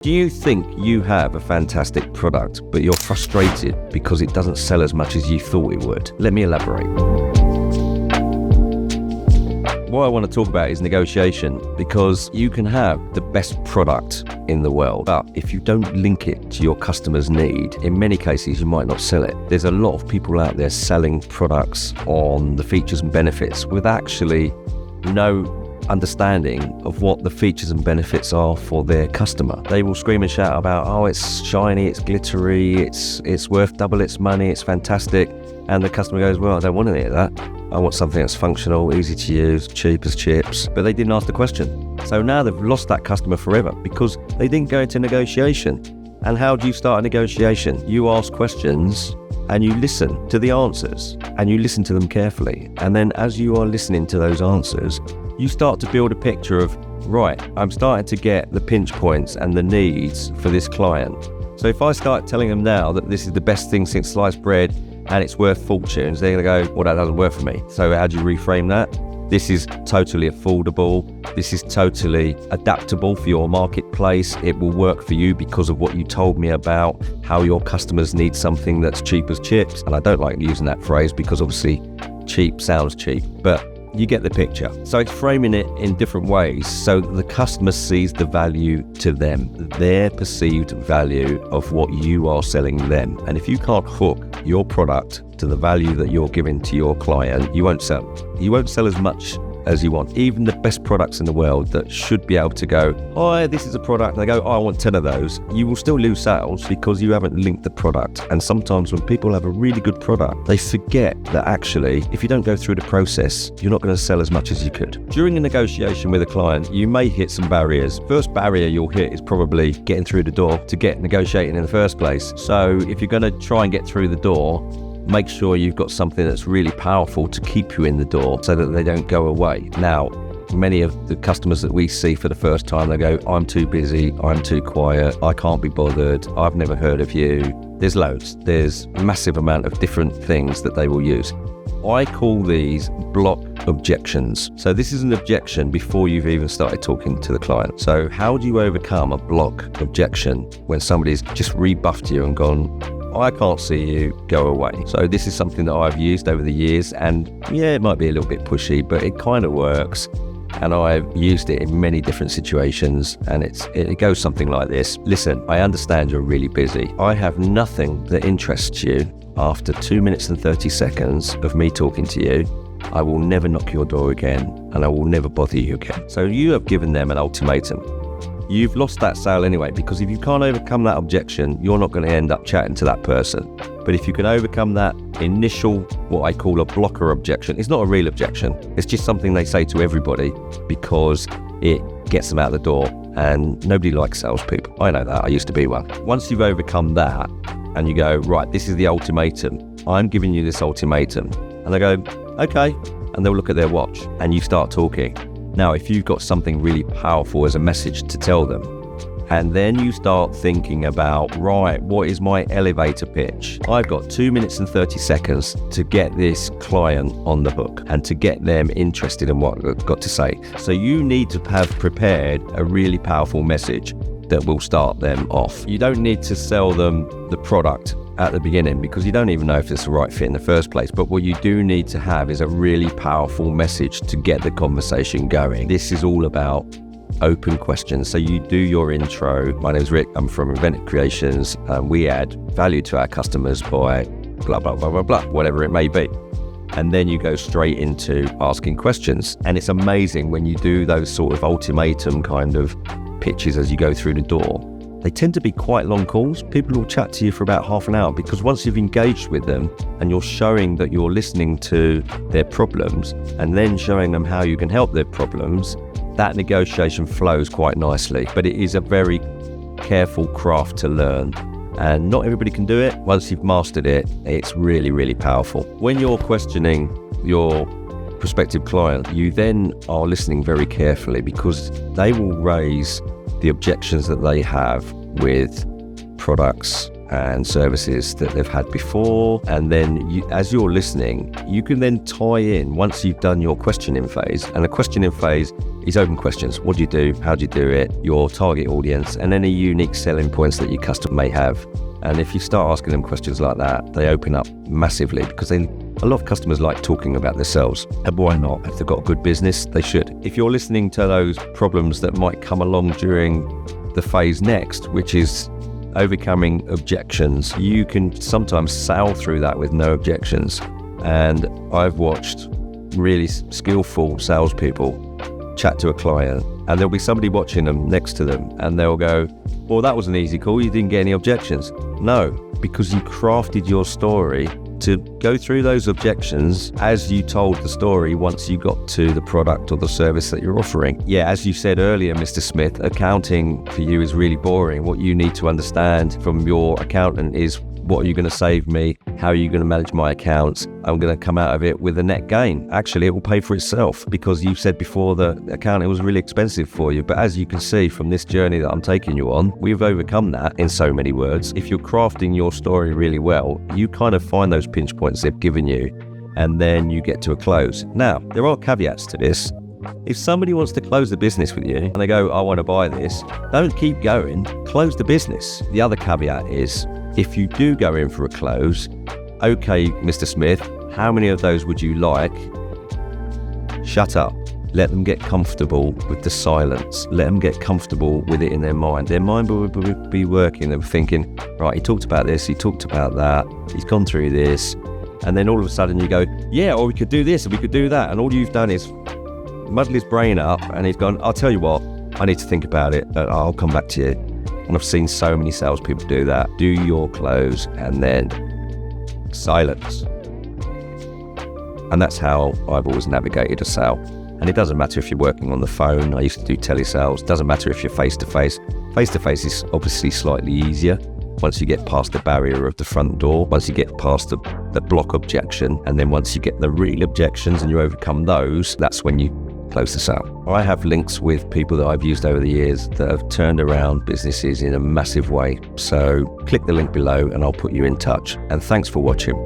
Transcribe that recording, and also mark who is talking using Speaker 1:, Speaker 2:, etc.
Speaker 1: Do you think you have a fantastic product, but you're frustrated because it doesn't sell as much as you thought it would? Let me elaborate. What I want to talk about is negotiation, because you can have the best product in the world, but if you don't link it to your customer's need, in many cases you might not sell it. There's a lot of people out there selling products on the features and benefits with actually no understanding of what the features and benefits are for their customer. They will scream and shout about, oh, it's shiny, it's glittery, it's worth double its money, it's fantastic. And the customer goes, well, I don't want any of that. I want something that's functional, easy to use, cheap as chips. But they didn't ask the question. So now they've lost that customer forever because they didn't go into negotiation. And how do you start a negotiation? You ask questions and you listen to the answers and you listen to them carefully. And then as you are listening to those answers, you start to build a picture of, right, I'm starting to get the pinch points and the needs for this client. So if I start telling them now that this is the best thing since sliced bread and it's worth fortunes, they're going to go, well, that doesn't work for me. So how do you reframe that? This is totally affordable. This is totally adaptable for your marketplace. It will work for you because of what you told me about how your customers need something that's cheap as chips. And I don't like using that phrase because obviously cheap sounds cheap, but you get the picture. So it's framing it in different ways so that the customer sees the value to them, their perceived value of what you are selling them. And if you can't hook your product to the value that you're giving to your client, you won't sell. You won't sell as much as you want. Even the best products in the world that should be able to go, oh, this is a product, and they go, oh, I want 10 of those, you will still lose sales because you haven't linked the product. And sometimes when people have a really good product, they forget that actually, if you don't go through the process, you're not going to sell as much as you could. During a negotiation with a client, you may hit some barriers. First barrier you'll hit is probably getting through the door to get negotiating in the first place. So if you're going to try and get through the door, make sure you've got something that's really powerful to keep you in the door so that they don't go away. Now, many of the customers that we see for the first time, they go, I'm too busy, I'm too quiet, I can't be bothered, I've never heard of you. There's loads. There's a massive amount of different things that they will use. I call these block objections. So this is an objection before you've even started talking to the client. So how do you overcome a block objection when somebody's just rebuffed you and gone, I can't see you, go away? So this is something that I've used over the years, and yeah, it might be a little bit pushy, but it kind of works. And I've used it in many different situations, and it goes something like this. Listen, I understand you're really busy. I have nothing that interests you after 2 minutes and 30 seconds of me talking to you. I will never knock your door again, and I will never bother you again. So you have given them an ultimatum. You've lost that sale anyway, because if you can't overcome that objection, you're not going to end up chatting to that person. But if you can overcome that initial, what I call a blocker objection, it's not a real objection. It's just something they say to everybody because it gets them out the door, and nobody likes salespeople. I know that. I used to be one. Once you've overcome that and you go, right, this is the ultimatum. I'm giving you this ultimatum. And they go, okay. And they'll look at their watch and you start talking. Now, if you've got something really powerful as a message to tell them, and then you start thinking about, right, what is my elevator pitch? I've got 2 minutes and 30 seconds to get this client on the hook and to get them interested in what I've got to say. So you need to have prepared a really powerful message that will start them off. You don't need to sell them the product at the beginning because you don't even know if it's the right fit in the first place. But what you do need to have is a really powerful message to get the conversation going. This is all about open questions. So you do your intro. My name's Rick. I'm from Invented Creations. We add value to our customers by blah, blah, blah, blah, blah, whatever it may be. And then you go straight into asking questions. And it's amazing when you do those sort of ultimatum kind of pitches as you go through the door. They tend to be quite long calls. People will chat to you for about half an hour because once you've engaged with them and you're showing that you're listening to their problems and then showing them how you can help their problems, that negotiation flows quite nicely. But it is a very careful craft to learn. And not everybody can do it. Once you've mastered it, it's really, really powerful. When you're questioning your prospective client, you then are listening very carefully because they will raise the objections that they have with products and services that they've had before. And then as you're listening, you can then tie in once you've done your questioning phase. And the questioning phase is open questions. What do you do? How do you do it? Your target audience and any unique selling points that your customer may have. And if you start asking them questions like that, they open up massively because a lot of customers like talking about themselves. And why not? If they've got a good business, they should. If you're listening to those problems that might come along during the phase next, which is overcoming objections, you can sometimes sail through that with no objections. And I've watched really skillful salespeople chat to a client, and there'll be somebody watching them next to them, and they'll go, well, that was an easy call, you didn't get any objections. No, because you crafted your story to go through those objections as you told the story once you got to the product or the service that you're offering. Yeah, as you said earlier, Mr. Smith, accounting for you is really boring. What you need to understand from your accountant is, what are you going to save me? How are you going to manage my accounts? I'm going to come out of it with a net gain. Actually, it will pay for itself because you said before that accounting was really expensive for you. But as you can see from this journey that I'm taking you on, we've overcome that in so many words. If you're crafting your story really well, you kind of find those pinch points they've given you, and then you get to a close. Now, there are caveats to this. If somebody wants to close the business with you and they go, I want to buy this, don't keep going, close the business. The other caveat is, if you do go in for a close, okay, Mr. Smith, how many of those would you like? Shut up. Let them get comfortable with the silence. Let them get comfortable with it in their mind. Their mind will be working and thinking, right, he talked about this, he talked about that, he's gone through this. And then all of a sudden you go, yeah, or we could do this and we could do that. And all you've done is muddle his brain up, and he's gone, I'll tell you what, I need to think about it. I'll come back to you. And I've seen so many salespeople do that. Do your close and then silence. And that's how I've always navigated a sale. And it doesn't matter if you're working on the phone. I used to do telesales. It doesn't matter if you're face-to-face. Face-to-face is obviously slightly easier once you get past the barrier of the front door, once you get past the block objection, and then once you get the real objections and you overcome those, that's when you close the sale. I have links with people that I've used over the years that have turned around businesses in a massive way. So click the link below and I'll put you in touch. And thanks for watching.